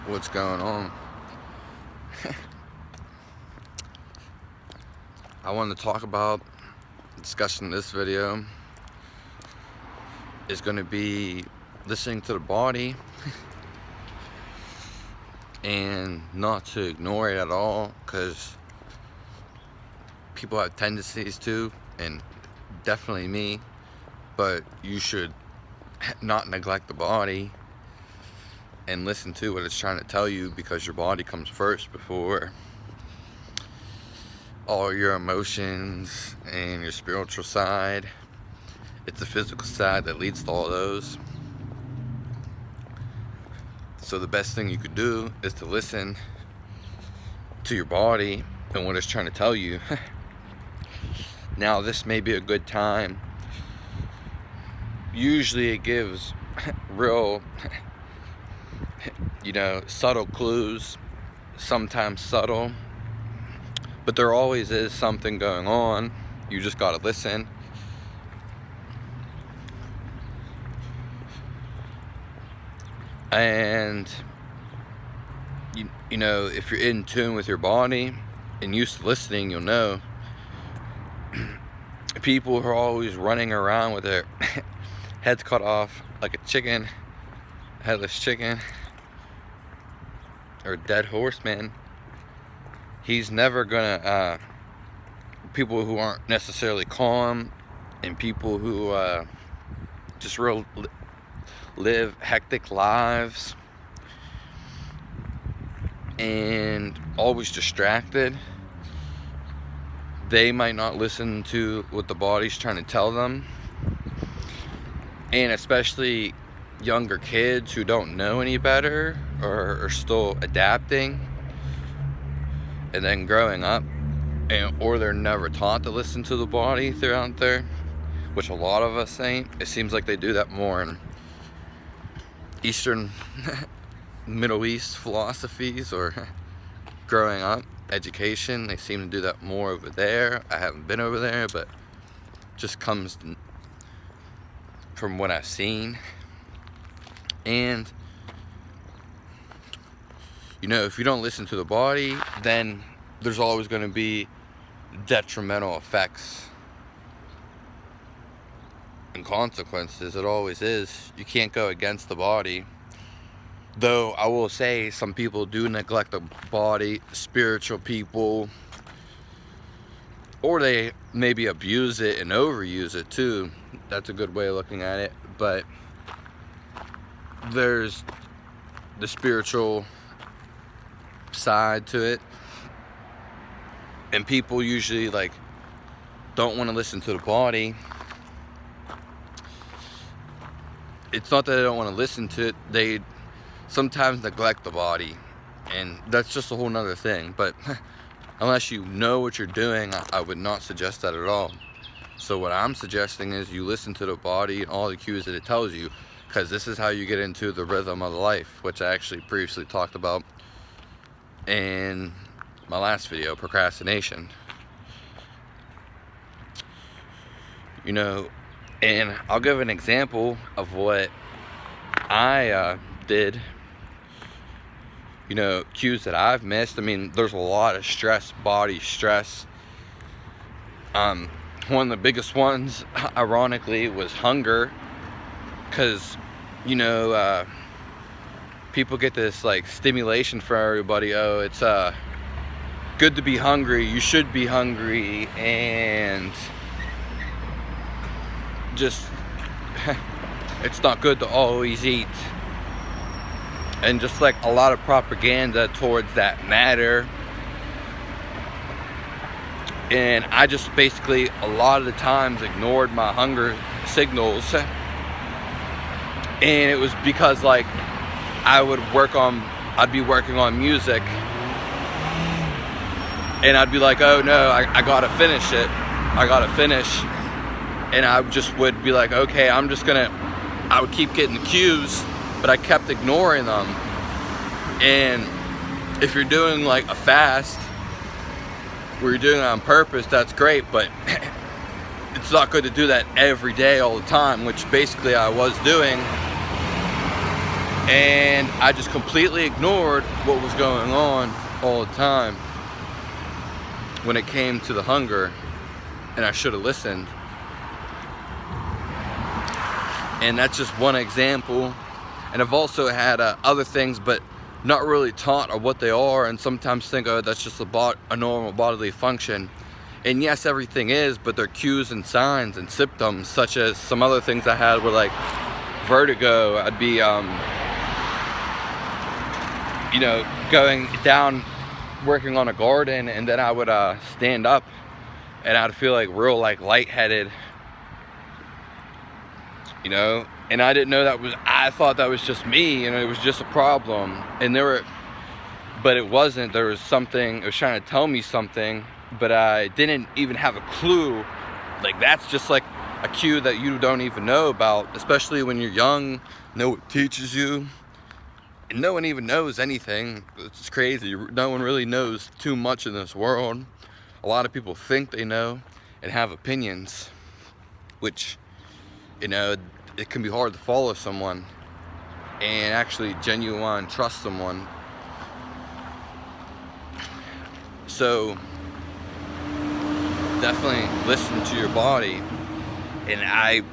what's going on. I want to talk about, discussion this video is going to be listening to the body and not to ignore it at all, because people have tendencies to, and definitely me, but you should not neglect the body and listen to what it's trying to tell you, because your body comes first before all your emotions and your spiritual side. It's the physical side that leads to all those. So the best thing you could do is to listen to your body and what it's trying to tell you. Now, this may be a good time. Usually it gives real, subtle clues, sometimes subtle, but there always is something going on. You just gotta listen. And if you're in tune with your body and used to listening, you'll know people who are always running around with their heads cut off like a chicken, headless chicken, or a dead horse, man. He's never gonna, people who aren't necessarily calm, and people who just live hectic lives and always distracted, they might not listen to what the body's trying to tell them. And especially younger kids who don't know any better or are still adapting and then growing up, or they're never taught to listen to the body throughout there, which a lot of us ain't. It seems like they do that more in Eastern Middle East philosophies, or growing up education. They seem to do that more over there. I haven't been over there, but just comes from what I've seen. And if you don't listen to the body, then there's always going to be detrimental effects and consequences. It always is. You can't go against the body. Though I will say some people do neglect the body, spiritual people, or they maybe abuse it and overuse it too. That's a good way of looking at it. But there's the spiritual side to it, and people usually don't want to listen to the body. It's not that they don't want to listen to it, they sometimes neglect the body, and that's just a whole nother thing. But unless you know what you're doing, I would not suggest that at all. So what I'm suggesting is you listen to the body and all the cues that it tells you, because this is how you get into the rhythm of life, which I actually previously talked about in my last video, procrastination. And I'll give an example of what I did. Cues that I've missed. I mean, there's a lot of stress, body stress. One of the biggest ones, ironically, was hunger. Because, people get this stimulation for everybody. Oh, it's good to be hungry. You should be hungry. And just, it's not good to always eat. And just a lot of propaganda towards that matter. And I just basically, a lot of the times, ignored my hunger signals. And it was because I'd be working on music, and I'd be like, oh no, I gotta finish it. And I just would be like, okay, I would keep getting the cues, but I kept ignoring them. And if you're doing a fast where you're doing it on purpose, that's great, but it's not good to do that every day all the time, which basically I was doing. And I just completely ignored what was going on all the time when it came to the hunger, and I should have listened. And that's just one example. And I've also had other things, but not really taught or what they are, and sometimes think, oh, that's just a normal bodily function. And yes, everything is, but they're cues and signs and symptoms, such as some other things I had were like vertigo. I'd be, going down, working on a garden, and then I would stand up and I'd feel like real like lightheaded, and I didn't know I thought that was just me, and it was just a problem. And but it wasn't. There was something, it was trying to tell me something, but I didn't even have a clue. Like, that's just like a cue that you don't even know about, especially when you're young. No one teaches you, and no one even knows anything. It's crazy. No one really knows too much in this world. A lot of people think they know and have opinions, which, it can be hard to follow someone and actually genuine trust someone. So definitely listen to your body, and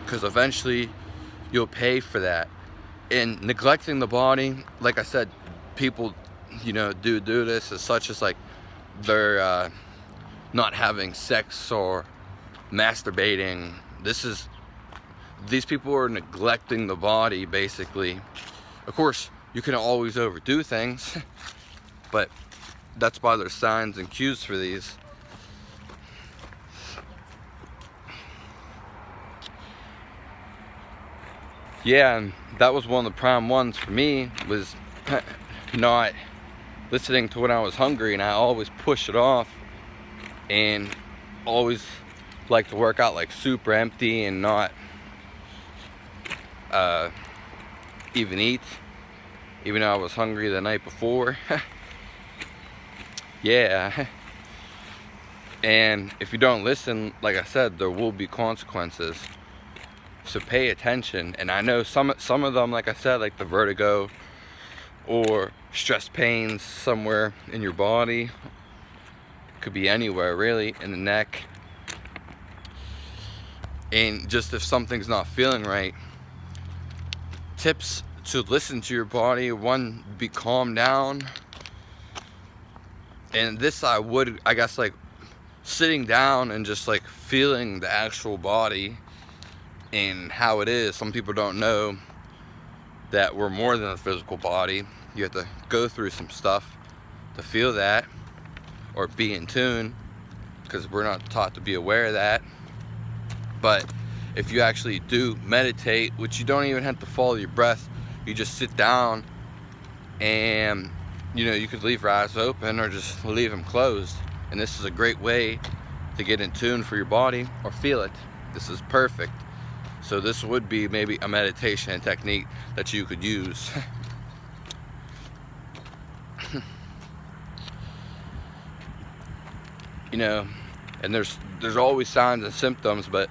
because eventually you'll pay for that. And neglecting the body, like I said, people do this as such as like they're not having sex or masturbating. These people are neglecting the body, basically. Of course, you can always overdo things, but that's why there's signs and cues for these. Yeah, and that was one of the prime ones for me, was not listening to when I was hungry, and I always push it off, and always like to work out like super empty and not even eat, even though I was hungry the night before. Yeah. And if you don't listen, like I said, there will be consequences. So pay attention. And I know some of them, like I said, like the vertigo or stress pains somewhere in your body, could be anywhere really, in the neck. And just if something's not feeling right, tips to listen to your body: one, be calm down. And this I guess like sitting down and just like feeling the actual body and how it is. Some people don't know that we're more than a physical body. You have to go through some stuff to feel that, or be in tune, because we're not taught to be aware of that. But if you actually do meditate, which you don't even have to follow your breath, you just sit down and you could leave your eyes open or just leave them closed. And this is a great way to get in tune for your body or feel it. This is perfect. So this would be maybe a meditation technique that you could use. And there's always signs and symptoms, but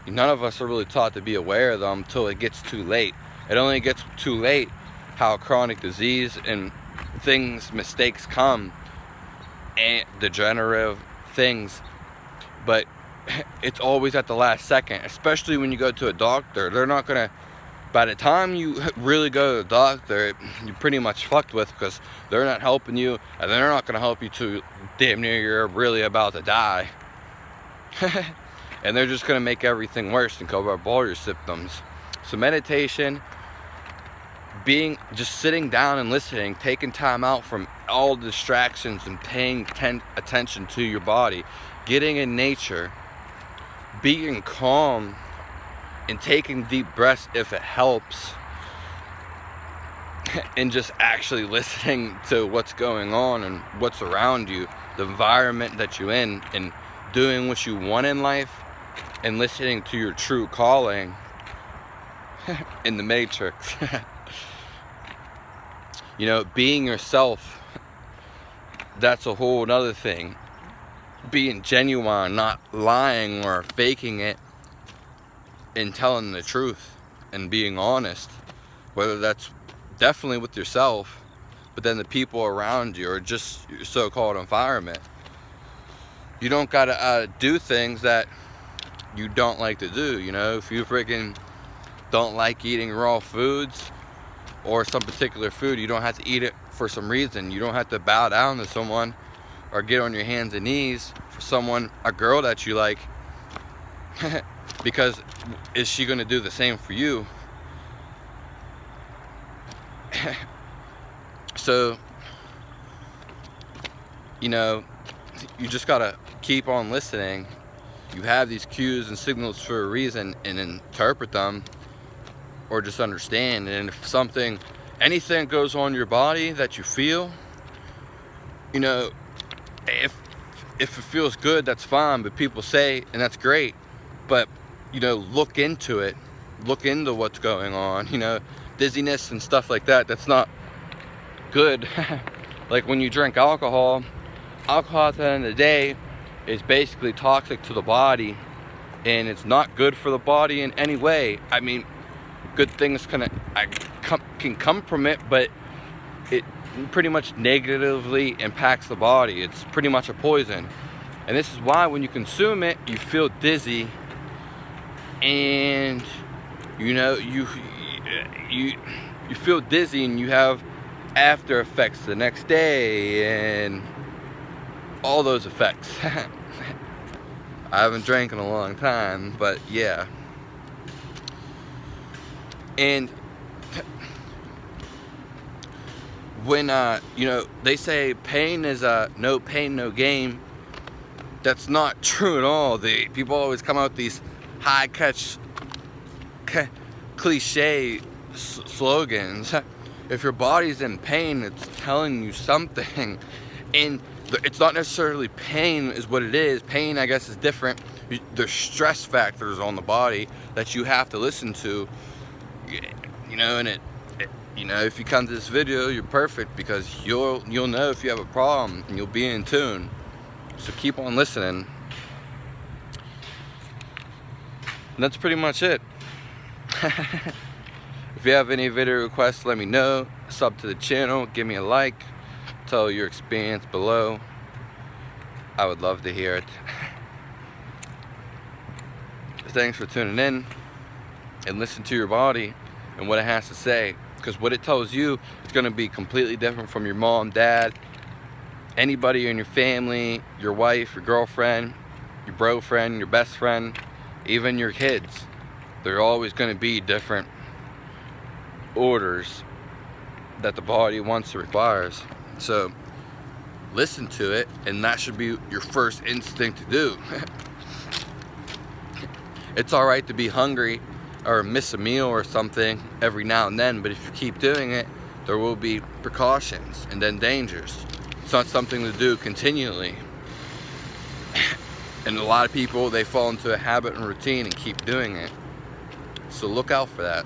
none of us are really taught to be aware of them until it gets too late. It only gets too late how chronic disease and mistakes come, and degenerative things. But it's always at the last second, especially when you go to a doctor. They're not gonna, by the time you really go to the doctor, you're pretty much fucked with, because they're not helping you, and they're not gonna help you to damn near you're really about to die. And they're just gonna make everything worse and cover up all your symptoms. So meditation, just sitting down and listening, taking time out from all distractions and paying attention to your body, getting in nature, being calm, and taking deep breaths if it helps, and just actually listening to what's going on and what's around you, the environment that you're in, and doing what you want in life, and listening to your true calling in the Matrix. Being yourself, that's a whole nother thing. Being genuine, not lying or faking it, and telling the truth and being honest. whether that's definitely with yourself, but then the people around you, or just your so-called environment. You don't gotta do things that you don't like to do. You know, if you freaking don't like eating raw foods or some particular food, you don't have to eat it for some reason. You don't have to bow down to someone or get on your hands and knees for someone, a girl that you like, because is she gonna do the same for you? So, you know, you just gotta keep on listening. You have these cues and signals for a reason, and interpret them, or just understand. And if anything goes on your body that you feel, you know, if it feels good, that's fine. But people say, and that's great, but you know, look into it, look into what's going on. You know, dizziness and stuff like that, that's not good. Like when you drink alcohol at the end of the day is basically toxic to the body, and it's not good for the body in any way. I mean, good things can come from it, but it pretty much negatively impacts the body. It's pretty much a poison, and this is why when you consume it, you feel dizzy, and you know, you feel dizzy, and you have after effects the next day, and all those effects. I haven't drank in a long time, but yeah. And when you know, they say pain is no pain, no gain. That's not true at all. People always come out with these high catch cliche slogans. If your body's in pain, it's telling you something. And it's not necessarily pain is what it is. Pain, I guess, is different. There's stress factors on the body that you have to listen to. You know, and you know, if you come to this video, you're perfect, because you'll know if you have a problem, and you'll be in tune. So keep on listening. And that's pretty much it. If you have any video requests, let me know. Sub to the channel, give me a like, tell your experience below. I would love to hear it. Thanks for tuning in, and listen to your body and what it has to say, because what it tells you is going to be completely different from your mom, dad, anybody in your family, your wife, your girlfriend, your bro friend, your best friend, even your kids. They're always going to be different orders that the body wants or requires. So listen to it, and that should be your first instinct to do. It's all right to be hungry or miss a meal or something every now and then, but if you keep doing it, there will be precautions and then dangers. It's not something to do continually. And a lot of people, they fall into a habit and routine and keep doing it. So look out for that.